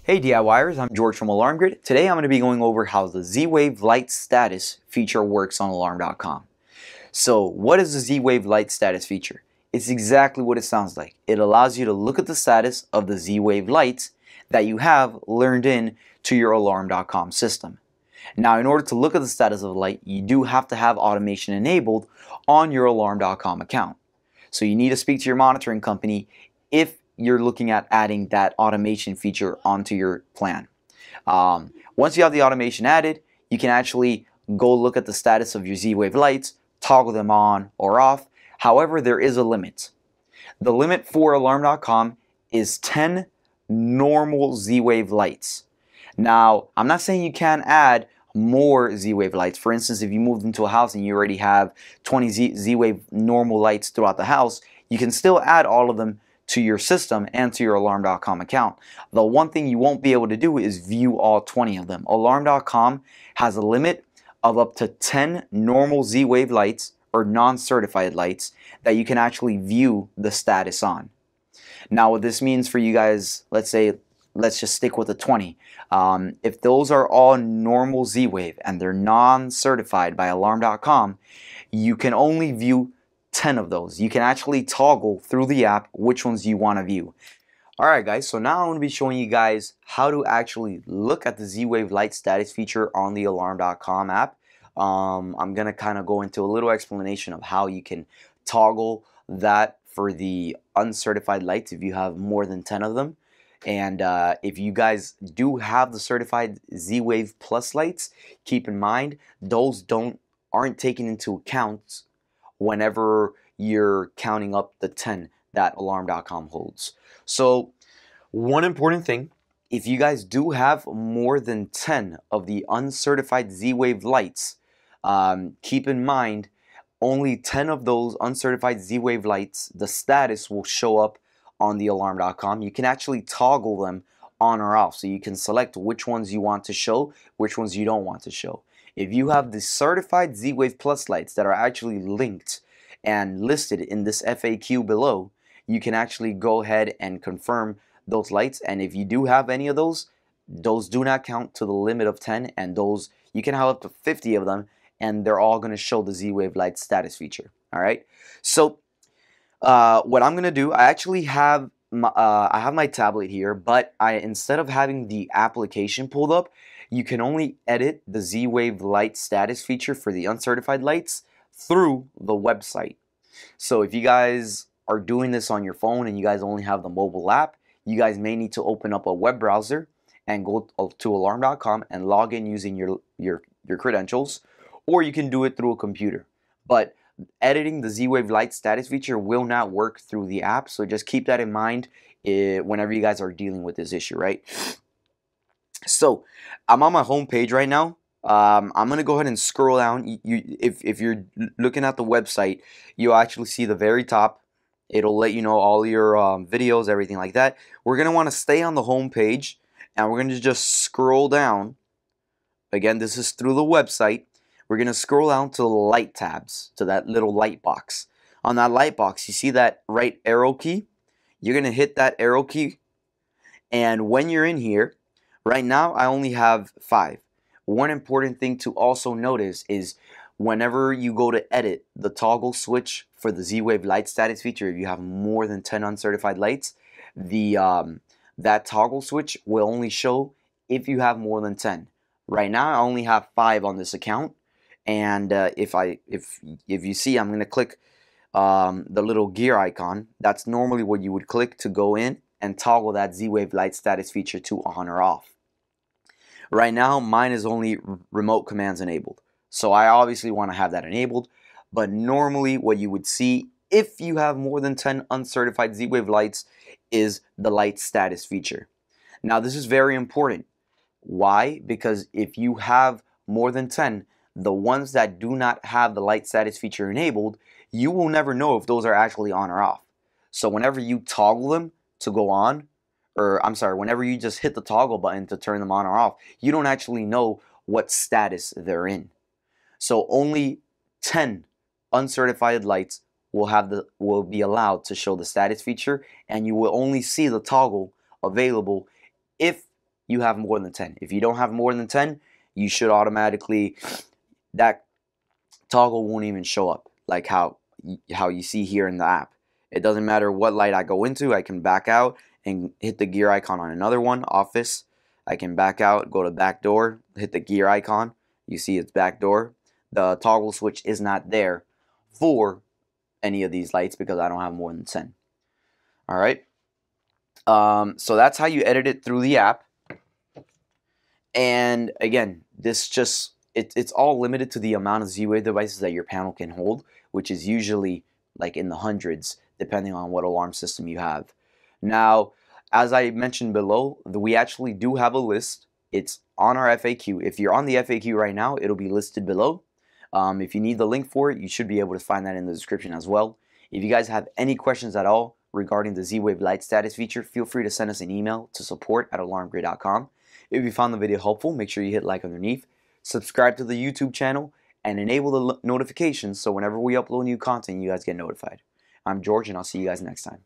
Hey DIYers, I'm George from Alarm Grid. Today I'm going to be going over how the Z-Wave Light Status feature works on Alarm.com. So what is the Z-Wave Light Status feature? It's exactly what it sounds like. It allows you to look at the status of the Z-Wave lights that you have learned in to your Alarm.com system. Now, in order to look at the status of the light, you do have to have automation enabled on your Alarm.com account. So you need to speak to your monitoring company if you're looking at adding that automation feature onto your plan. Once you have the automation added, you can actually go look at the status of your Z-Wave lights, toggle them on or off. However, there is a limit. The limit for Alarm.com is 10 normal Z-Wave lights. Now, I'm not saying you can't add more Z-Wave lights. For instance, if you moved into a house and you already have 20 Z-Wave normal lights throughout the house, you can still add all of them to your system and to your Alarm.com account. The one thing you won't be able to do is view all 20 of them. Alarm.com has a limit of up to 10 normal Z-Wave lights or non-certified lights that you can actually view the status on. Now what this means for you guys, let's just stick with the 20. If those are all normal Z-Wave and they're non-certified by Alarm.com, you can only view 10 of those. You can actually toggle through the app which ones you want to view. Alright guys, so now I'm going to be showing you guys how to actually look at the Z-Wave Light Status feature on the Alarm.com app. I'm going to kind of go into a little explanation of how you can toggle that for the uncertified lights if you have more than 10 of them. And if you guys do have the certified Z-Wave Plus lights, keep in mind those aren't taken into account whenever you're counting up the 10 that Alarm.com holds. So one important thing, if you guys do have more than 10 of the uncertified Z-Wave lights, keep in mind only 10 of those uncertified Z-Wave lights, the status will show up on the Alarm.com. You can actually toggle them on or off, so you can select which ones you want to show, which ones you don't want to show. If you have the certified Z-Wave Plus lights that are actually linked and listed in this FAQ below, you can actually go ahead and confirm those lights. And if you do have any of those do not count to the limit of 10, and those you can have up to 50 of them, and they're all going to show the Z-Wave Light Status feature. All right. So what I'm going to do, I actually have my tablet here, but instead of having the application pulled up, you can only edit the Z-Wave Light Status feature for the uncertified lights through the website. So if you guys are doing this on your phone and you guys only have the mobile app, you guys may need to open up a web browser and go to alarm.com and log in using your credentials, or you can do it through a computer. But editing the Z-Wave Light Status feature will not work through the app, so just keep that in mind whenever you guys are dealing with this issue, right? So I'm on my home page right now. I'm going to go ahead and scroll down. If you're looking at the website, you'll actually see the very top. It'll let you know all your videos, everything like that. We're going to want to stay on the home page, and we're going to just scroll down. Again, this is through the website. We're going to scroll down to the light tabs, to that little light box. On that light box, you see that right arrow key? You're going to hit that arrow key, and when you're in here, right now I only have 5. One important thing to also notice is whenever you go to edit the toggle switch for the Z-Wave Light Status feature, if you have more than 10 uncertified lights, that toggle switch will only show if you have more than 10. Right now I only have 5 on this account, and if you see, I'm going to click the little gear icon. That's normally what you would click to go in and toggle that Z-Wave Light Status feature to on or off. Right now mine is only remote commands enabled, so I obviously want to have that enabled. But normally what you would see if you have more than 10 uncertified Z-Wave lights is the light status feature. Now this is very important. Why? Because if you have more than 10, the ones that do not have the light status feature enabled, you will never know if those are actually on or off. So whenever you toggle them to go on, or I'm sorry, whenever you just hit the toggle button to turn them on or off, you don't actually know what status they're in. So only 10 uncertified lights will be allowed to show the status feature, and you will only see the toggle available if you have more than 10. If you don't have more than 10, you should automatically, that toggle won't even show up like how you see here in the app. It doesn't matter what light I go into, I can back out and hit the gear icon on another one, office. I can back out, go to back door, hit the gear icon. You see it's back door. The toggle switch is not there for any of these lights because I don't have more than 10. All right. So that's how you edit it through the app. And again, this just, it's all limited to the amount of Z-Wave devices that your panel can hold, which is usually like in the hundreds, depending on what alarm system you have. Now, as I mentioned below, we actually do have a list. It's on our FAQ. If you're on the FAQ right now, it'll be listed below. If you need the link for it, you should be able to find that in the description as well. If you guys have any questions at all regarding the Z-Wave light status feature, feel free to send us an email to support@alarmgrid.com. If you found the video helpful, make sure you hit like underneath, subscribe to the YouTube channel, and enable the notifications so whenever we upload new content, you guys get notified. I'm George, and I'll see you guys next time.